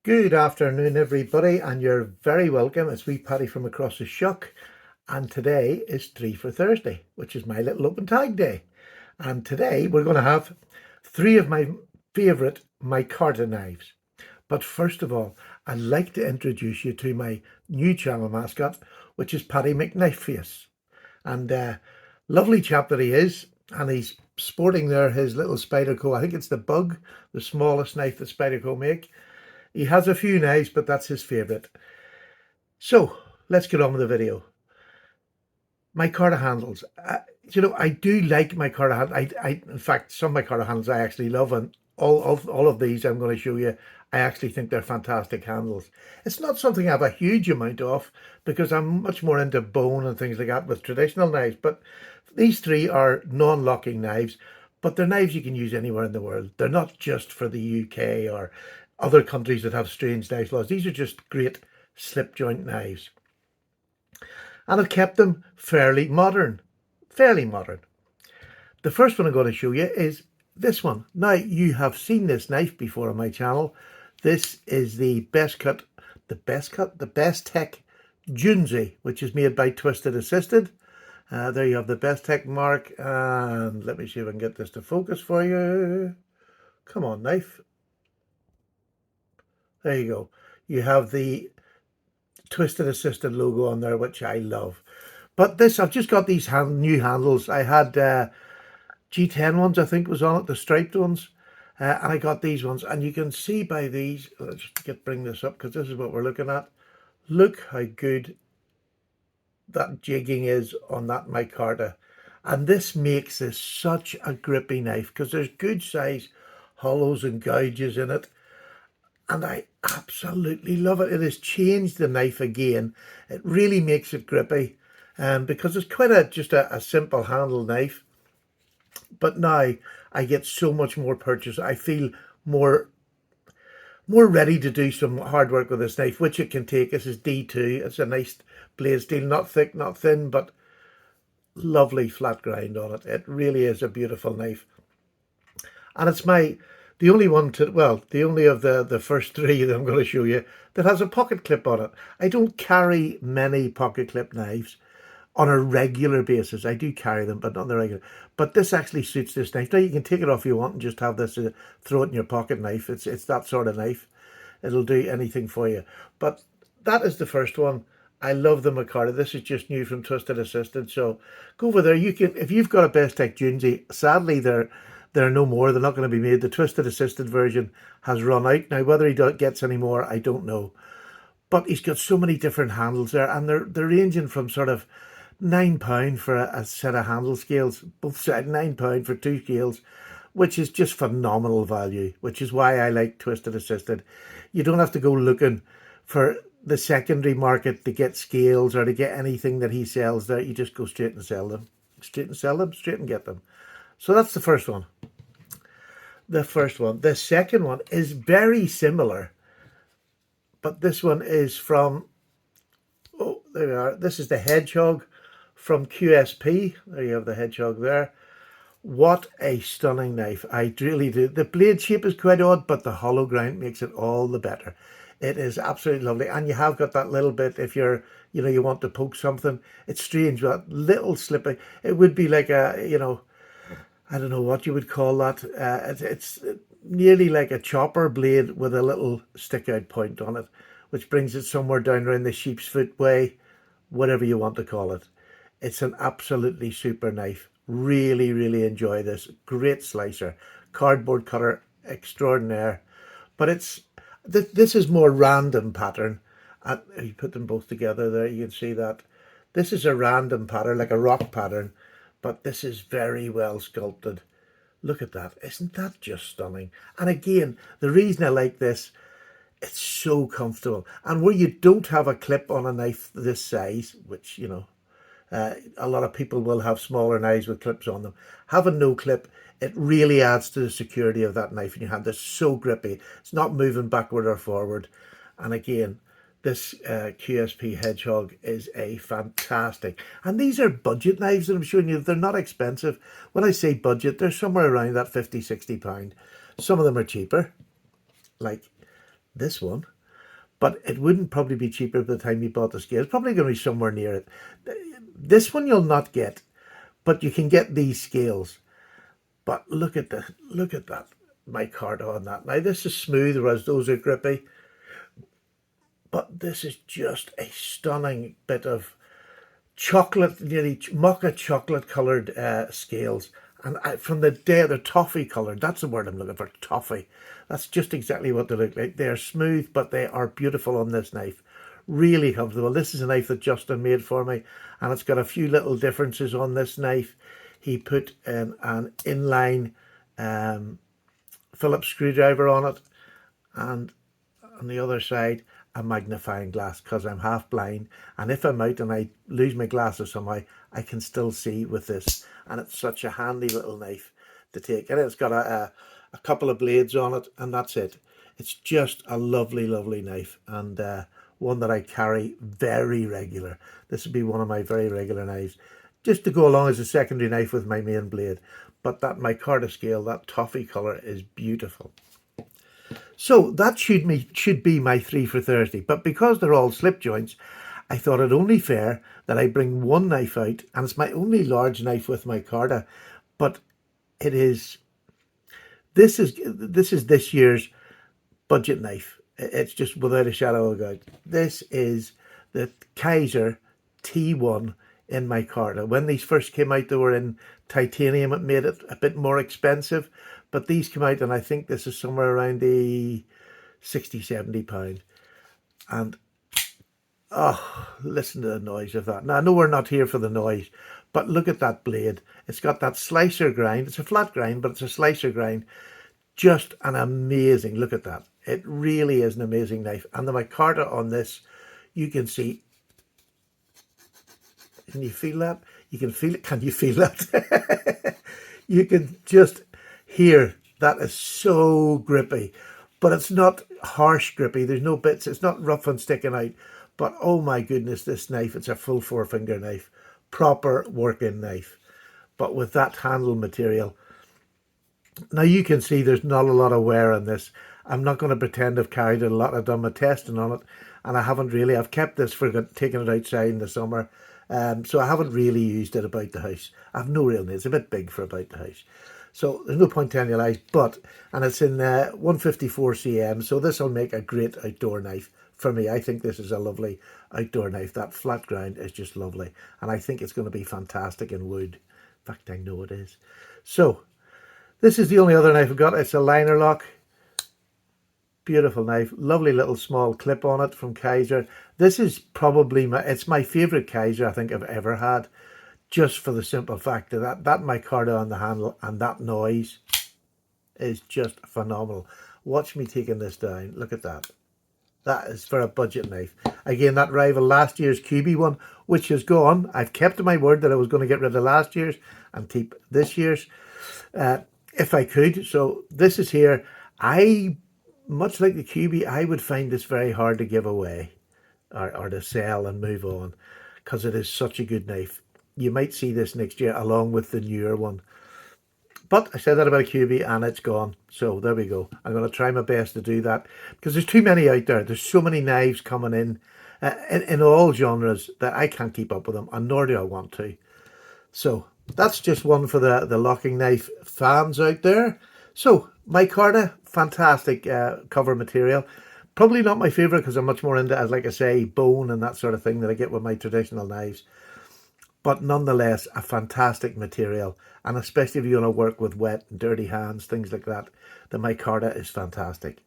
Good afternoon, everybody, and you're very welcome. It's wee Paddy from across the shuck, and today is 3 for Thursday, which is my little open tag day. And today we're going to have 3 of my favourite Micarta knives. But first of all, I'd like to introduce you to my new channel mascot, which is Paddy McKnifeface. And lovely chap that he is, and he's sporting there his little Spyderco. I think it's the Bug, the smallest knife that Spyderco make. He has a few knives, but that's his favourite. So let's get on with the video. Micarta handles. I do like Micarta handles. In fact, some Micarta handles I actually love, and all of these I'm going to show you, I actually think they're fantastic handles. It's not something I have a huge amount of because I'm much more into bone and things like that with traditional knives. But these 3 are non-locking knives, but they're knives you can use anywhere in the world. They're not just for the UK or other countries that have strange knife laws. These are just great slip joint knives. And I've kept them fairly modern. The first one I'm going to show you is this one. Now, you have seen this knife before on my channel. This is the Bestech Junji, which is made by Twisted Assisted. There you have the Bestech mark, and let me see if I can get this to focus for you. Come on, knife. There you go. You have the Twisted Assisted logo on there, which I love. But this, I've just got these new handles. I had G10 ones, I think, was on it, the striped ones. And I got these ones. And you can see by these, let's bring this up because this is what we're looking at. Look how good that jigging is on that micarta. And this makes this such a grippy knife because there's good size hollows and gouges in it. And I absolutely love it. It has changed the knife again. It really makes it grippy, because it's quite just a simple handle knife. But now I get so much more purchase. I feel more ready to do some hard work with this knife, which it can take. This is D2. It's a nice blade steel, not thick, not thin, but lovely flat grind on it. It really is a beautiful knife. And it's the only one the only of the first 3 that I'm going to show you that has a pocket clip on it. I don't carry many pocket clip knives on a regular basis. I do carry them, but not on the regular. But this actually suits this knife. Now you can take it off if you want and just have this, throw it in your pocket knife. It's that sort of knife. It'll do anything for you. But that is the first one. I love the Micarta. This is just new from Twisted Assisted. So go over there. You can, if you've got a Bestech Junji, sadly they're no more. They're not going to be made. The Twisted Assisted version has run out. Now, whether he gets any more, I don't know. But he's got so many different handles there, and they're ranging from sort of £9 for a set of handle scales, both sides, £9 for 2 scales, which is just phenomenal value, which is why I like Twisted Assisted. You don't have to go looking for the secondary market to get scales or to get anything that he sells there. You just go straight and sell them. Straight and get them. So that's the first one. The second one is very similar, but this one is from, oh, there we are. This is the Hedgehog from QSP. There you have the Hedgehog there. What a stunning knife. I really do. The blade shape is quite odd, but the hollow grind makes it all the better. It is absolutely lovely. And you have got that little bit, if you're, you want to poke something. It's strange, that little slipping. It would be like a, I don't know what you would call that. It's nearly like a chopper blade with a little stick out point on it, which brings it somewhere down around the sheep's foot way, whatever you want to call it. It's an absolutely super knife. Really, really enjoy this. Great slicer. Cardboard cutter extraordinaire. But this is more random pattern. And you put them both together there, you can see that. This is a random pattern, like a rock pattern. But this is very well sculpted. Look at that. Isn't that just stunning? And again, the reason I like this, it's so comfortable. And where you don't have a clip on a knife this size, which, a lot of people will have smaller knives with clips on them. Having no clip, it really adds to the security of that knife in your hand. It's so grippy. It's not moving backward or forward. And again, this QSP Hedgehog is a fantastic. And these are budget knives that I'm showing you. They're not expensive. When I say budget, they're somewhere around that £50, £60. Some of them are cheaper, like this one. but it wouldn't probably be cheaper by the time you bought the scale. It's probably going to be somewhere near it. This one you'll not get, but you can get these scales. But look at that micarta on that. Now this is smooth, whereas those are grippy. But this is just a stunning bit of chocolate, nearly mocha chocolate coloured scales. And from the day they're toffee coloured. That's the word I'm looking for, toffee. That's just exactly what they look like. They're smooth, but they are beautiful on this knife. Really comfortable. This is a knife that Justin made for me, and it's got a few little differences on this knife. He put an inline Phillips screwdriver on it, and on the other side a magnifying glass, because I'm half blind, and if I'm out and I lose my glasses somehow, I can still see with this. And it's such a handy little knife to take, and it's got a couple of blades on it, and that's it. It's just a lovely knife, and one that I carry very regular. This would be one of my very regular knives, just to go along as a secondary knife with my main blade. But that micarta scale, that toffee colour, is beautiful. So that should be my 3 for Thursday. But because they're all slip joints, I thought it only fair that I bring one knife out, and it's my only large knife with micarta. But it is this is this year's budget knife. It's just without a shadow of a doubt. This is the Kizer T1 in micarta. When these first came out, they were in titanium. It made it a bit more expensive, but these come out, and I think this is somewhere around the 60-70 pound. And oh, listen to the noise of that. Now I know we're not here for the noise, but look at that blade. It's got that slicer grind. It's a flat grind, but it's a slicer grind. Just an amazing, look at that. It really is an amazing knife. And the micarta on this, you can see. Can you feel that? You can feel it. Can you feel that? You can just hear that is so grippy, but it's not harsh grippy. There's no bits. It's not rough and sticking out. But oh my goodness, this knife, it's a full 4-finger knife. Proper working knife. But with that handle material. Now you can see there's not a lot of wear on this. I'm not going to pretend I've carried it a lot. I've done my testing on it, and I haven't really. I've kept this for taking it outside in the summer. So I haven't really used it about the house. I have no real need. It's a bit big for about the house. So there's no point telling you lies, and it's in 154 cm, so this will make a great outdoor knife for me. I think this is a lovely outdoor knife. That flat grind is just lovely, and I think it's going to be fantastic in wood. In fact, I know it is. So this is the only other knife I've got. It's a liner lock. Beautiful knife, lovely little small clip on it from Kizer. This is probably it's my favorite Kizer I think I've ever had, just for the simple fact that micarta on the handle and that noise is just phenomenal. Watch me taking this down. Look at that. That is for a budget knife. Again, that rival last year's QB one, which is gone. I've kept my word that I was going to get rid of last year's and keep this year's if I could. So this is here. Much like the QB, I would find this very hard to give away or to sell and move on, because it is such a good knife. You might see this next year along with the newer one. But I said that about a QB and it's gone. So there we go. I'm going to try my best to do that, because there's too many out there. There's so many knives coming in all genres that I can't keep up with them, and nor do I want to. So that's just one for the locking knife fans out there. So micarta, fantastic cover material. Probably not my favorite, because I'm much more into, as like I say, bone and that sort of thing that I get with my traditional knives. But nonetheless, a fantastic material, and especially if you want to work with wet and dirty hands, things like that, the micarta is fantastic.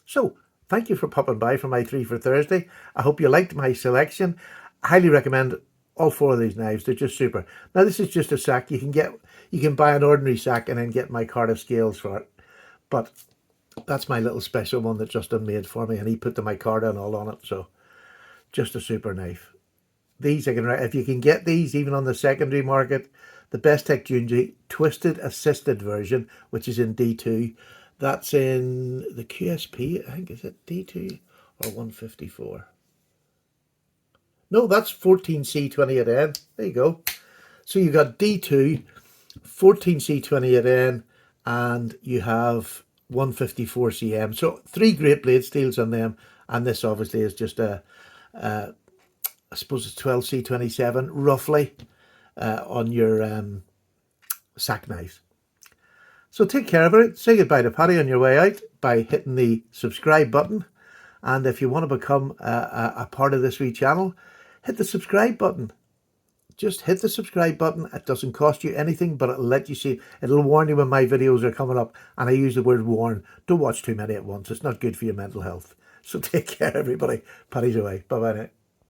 So thank you for popping by for my 3 for Thursday. I hope you liked my selection. I highly recommend all 4 of these knives. They're just super. Now this is just a sack. You can buy an ordinary sack and then get micarta scales for it. But that's my little special one that Justin made for me, and he put the micarta and all on it. So just a super knife. These if you can get these even on the secondary market, the Bestech Junji twisted assisted version, which is in D2. That's in the QSP, I think, is it D2 or 154? No, that's 14C28N. There you go. So you got D2, 14C28N, and you have 154 cm. So 3 great blade steels on them, And this obviously is just I suppose it's 12C27 roughly on your sack knives. So take care of it. Say goodbye to Paddy on your way out by hitting the subscribe button. And if you want to become a part of this wee channel, hit the subscribe button. Just hit the subscribe button. It doesn't cost you anything, but it'll let you see. It'll warn you when my videos are coming up. And I use the word warn. Don't watch too many at once. It's not good for your mental health. So take care, everybody. Paddy's away. Bye-bye now.